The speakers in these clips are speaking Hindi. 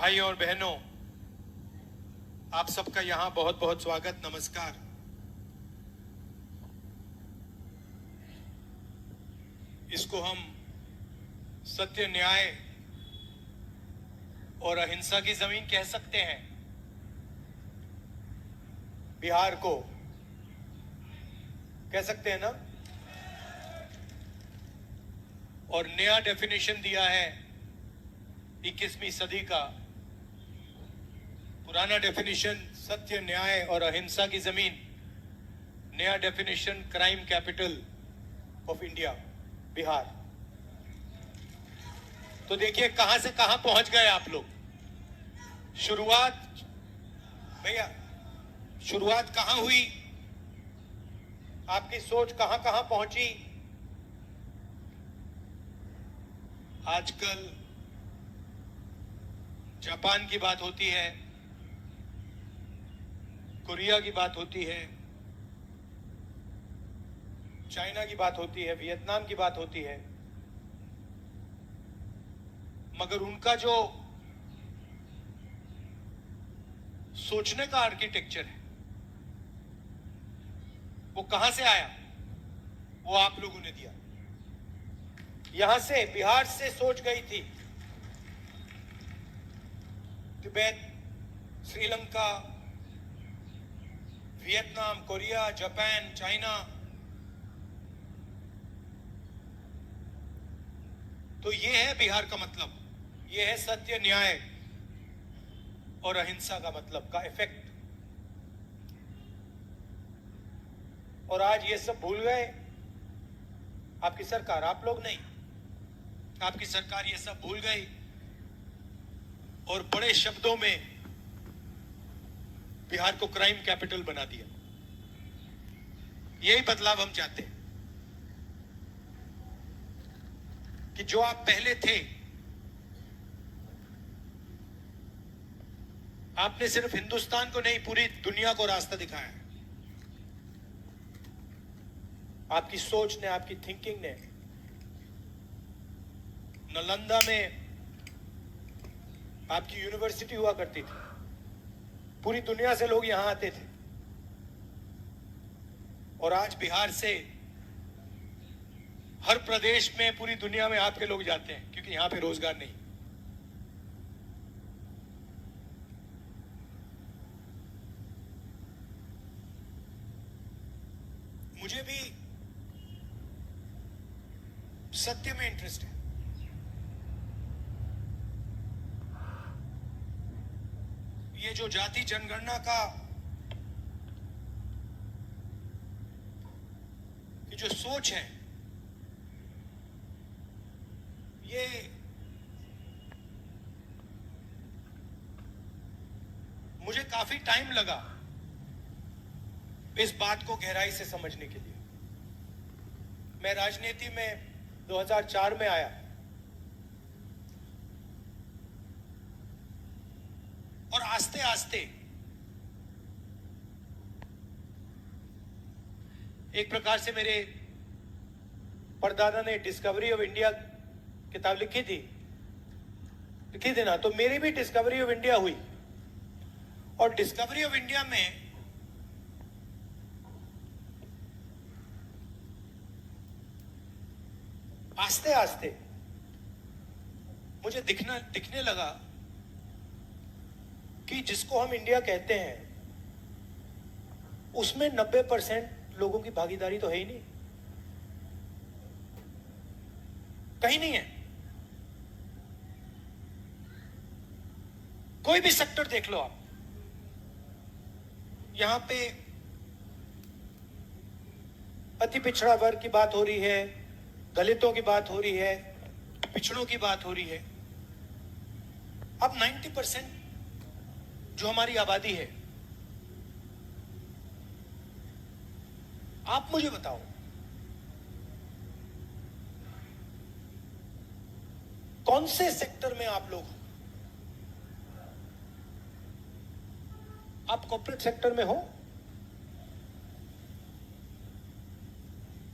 भाई और बहनों, आप सबका यहां बहुत बहुत स्वागत, नमस्कार। इसको हम सत्य, न्याय और अहिंसा की जमीन कह सकते हैं। बिहार को कह सकते हैं ना। और नया डेफिनेशन दिया है 21वीं सदी का। पुराना डेफिनेशन सत्य, न्याय और अहिंसा की जमीन, नया definition crime capital of India, Bihar. तो देखिए कहां से कहां पहुंच गए आप लोग। शुरुआत भैया, शुरुआत कहां हुई, आपकी सोच कहां कहां पहुंची। आजकल जापान की बात होती है, कोरिया की बात होती है, चाइना की बात होती है, वियतनाम की बात होती है, मगर उनका जो सोचने का आर्किटेक्चर है वो कहां से आया, वो आप लोगों ने दिया। यहां से, बिहार से सोच गई थी Tibet, Sri Lanka, Vietnam, Korea, Japan, China. तो ये है बिहार का मतलब, ये है सत्य, न्याय और अहिंसा का मतलब, का इफेक्ट। और आज ये सब भूल गए आपकी सरकार, आप लोग नहीं, आपकी सरकार ये सब भूल गई और बड़े शब्दों में बिहार को क्राइम कैपिटल बना दिया। यही बदलाव हम चाहते हैं कि जो आप पहले थे, आपने सिर्फ हिंदुस्तान को नहीं पूरी दुनिया को रास्ता दिखाया है। आपकी सोच ने, आपकी थिंकिंग ने। नालंदा में आपकी यूनिवर्सिटी हुआ करती थी, पूरी दुनिया से लोग यहां आते थे। और आज बिहार से हर प्रदेश में, पूरी दुनिया में आपके लोग जाते हैं, क्योंकि यहां पे रोजगार नहीं। मुझे भी सत्य में इंटरेस्ट है। ये जो जाति जनगणना का ये जो सोच है, ये मुझे काफी टाइम लगा इस बात को गहराई से समझने के लिए। मैं राजनीति में 2004 में आया और आस्ते आस्ते एक प्रकार से मेरे परदादा ने डिस्कवरी ऑफ इंडिया किताब लिखी थी ना, तो मेरी भी डिस्कवरी ऑफ इंडिया हुई। और डिस्कवरी ऑफ इंडिया में आस्ते आस्ते मुझे दिखने लगा कि जिसको हम इंडिया कहते हैं उसमें 90% लोगों की भागीदारी तो है ही नहीं, कहीं नहीं है। कोई भी सेक्टर देख लो आप, यहां पे अति पिछड़ा वर्ग की बात हो रही है, दलितों की बात हो रही है, पिछड़ों की बात हो रही है। अब 90% जो हमारी आबादी है, आप मुझे बताओ कौन से सेक्टर में आप लोग हो? आप कॉर्पोरेट सेक्टर में हो?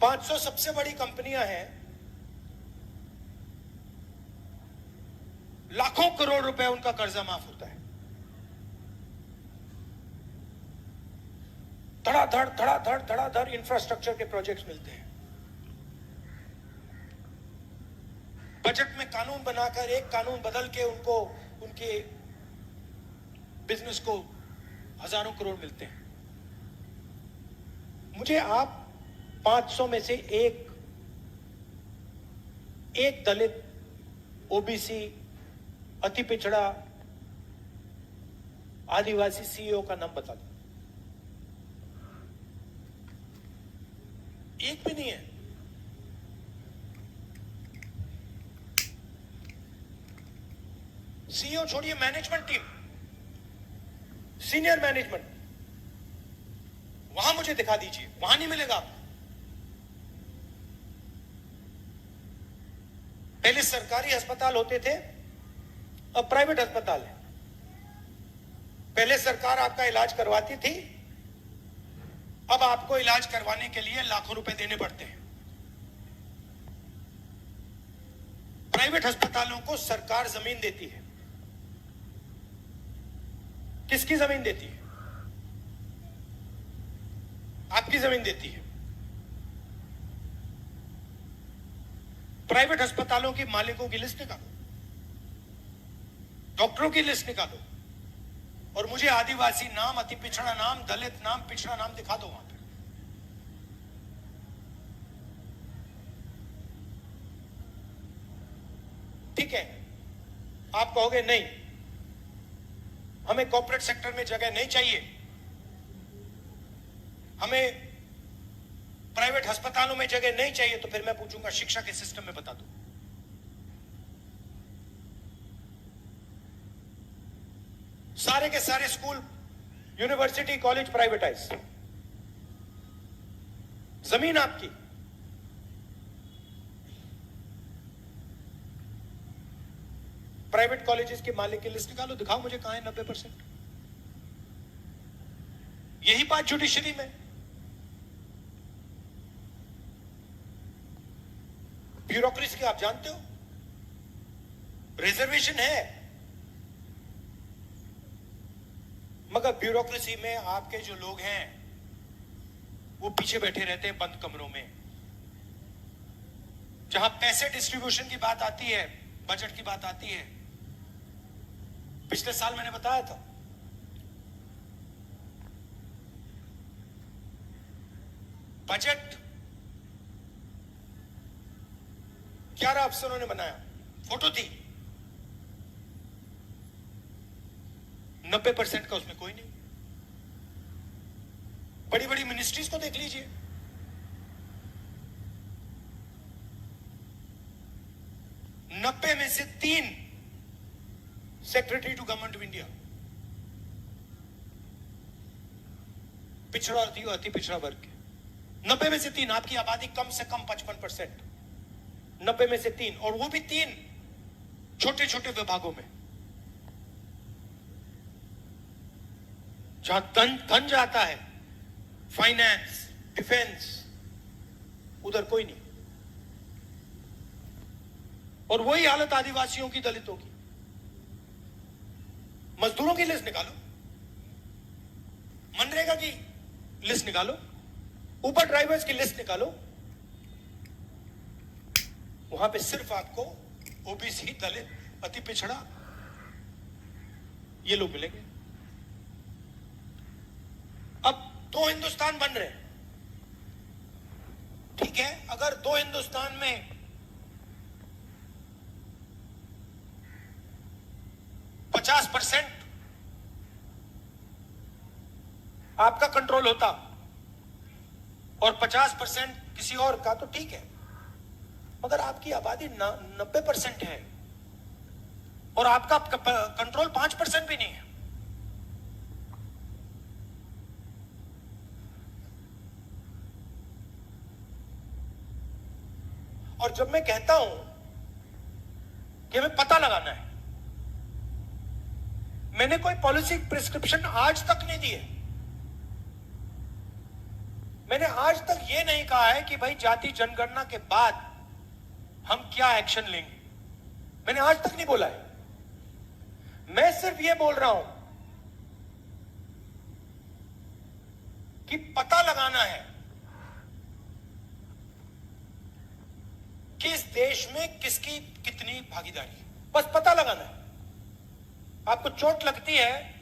500 सबसे बड़ी कंपनियां हैं, लाखों करोड़ रुपए उनका कर्जा माफ होता है। धड़ाधड़ इंफ्रास्ट्रक्चर के प्रोजेक्ट्स मिलते हैं। बजट में कानून बनाकर एक कानून बदल के उनको उनके बिजनेस को हजारों करोड़ मिलते हैं। मुझे आप 500 में से एक दलित, ओबीसी, अति पिछड़ा, आदिवासी सीईओ का नाम बता दो। एक भी नहीं है। सीईओ छोड़िए, मैनेजमेंट टीम, सीनियर मैनेजमेंट, वहां मुझे दिखा दीजिए, वहां नहीं मिलेगा आपको। पहले सरकारी अस्पताल होते थे, अब प्राइवेट अस्पताल है। पहले सरकार आपका इलाज करवाती थी, अब आपको इलाज करवाने के लिए लाखों रुपए देने पड़ते हैं। प्राइवेट अस्पतालों को सरकार जमीन देती है। किसकी जमीन देती है? आपकी जमीन देती है। प्राइवेट अस्पतालों के मालिकों की लिस्ट निकालो, डॉक्टरों की लिस्ट निकालो, और मुझे आदिवासी नाम, अति पिछड़ा नाम, दलित नाम, पिछड़ा नाम दिखा दो वहां पे। ठीक है, आप कहोगे नहीं, हमें कॉर्पोरेट सेक्टर में जगह नहीं चाहिए, हमें प्राइवेट अस्पतालों में जगह नहीं चाहिए, तो फिर मैं पूछूंगा शिक्षा के सिस्टम में बता दो। सारे के सारे स्कूल, यूनिवर्सिटी, कॉलेज प्राइवेटाइज, जमीन आपकी। प्राइवेट कॉलेजेस के मालिक की लिस्ट निकालो, दिखाओ मुझे कहां है 90%। यही बात जुडिशरी में। ब्यूरोक्रेसी की आप जानते हो, रिजर्वेशन है, मगर ब्यूरोक्रेसी में आपके जो लोग हैं वो पीछे बैठे रहते हैं बंद कमरों में। जहां पैसे डिस्ट्रीब्यूशन की बात आती है, बजट की बात आती है, पिछले साल मैंने बताया था, बजट 11 अफसरों ने बनाया, फोटो थी, 90% का उसमें कोई नहीं। बड़ी बड़ी मिनिस्ट्रीज को देख लीजिए, नब्बे में से 3 secretary to government of India पिछड़ा और अति पिछड़ा वर्ग के। 90 में से 3, आपकी आबादी कम से कम 55%, 90 में से 3, और वो भी 3 छोटे छोटे विभागों में। जहां धन जाता है, फाइनेंस, डिफेंस, उधर कोई नहीं। और वही हालत आदिवासियों की, दलितों की। मजदूरों की लिस्ट निकालो, मनरेगा की लिस्ट निकालो, ऊपर ड्राइवर्स की लिस्ट निकालो, वहां पे सिर्फ आपको ओबीसी, दलित, अति पिछड़ा, ये लोग मिलेंगे। अब 2 हिंदुस्तान बन रहे हैं, ठीक है। अगर 2 हिंदुस्तान में 50% आपका कंट्रोल होता और 50% किसी और का, तो ठीक है। मगर आपकी आबादी 90% है और आपका कंट्रोल 5% भी नहीं है। और जब मैं कहता हूं कि हमें पता लगाना है, मैंने कोई पॉलिसी प्रिस्क्रिप्शन आज तक नहीं दी है। मैंने आज तक यह नहीं कहा है कि भाई जाति जनगणना के बाद हम क्या एक्शन लेंगे, मैंने आज तक नहीं बोला है। मैं सिर्फ ये बोल रहा हूं कि पता लगाना है कि इस देश में किसकी कितनी भागीदारी है। बस पता लगाना है। आपको चोट लगती है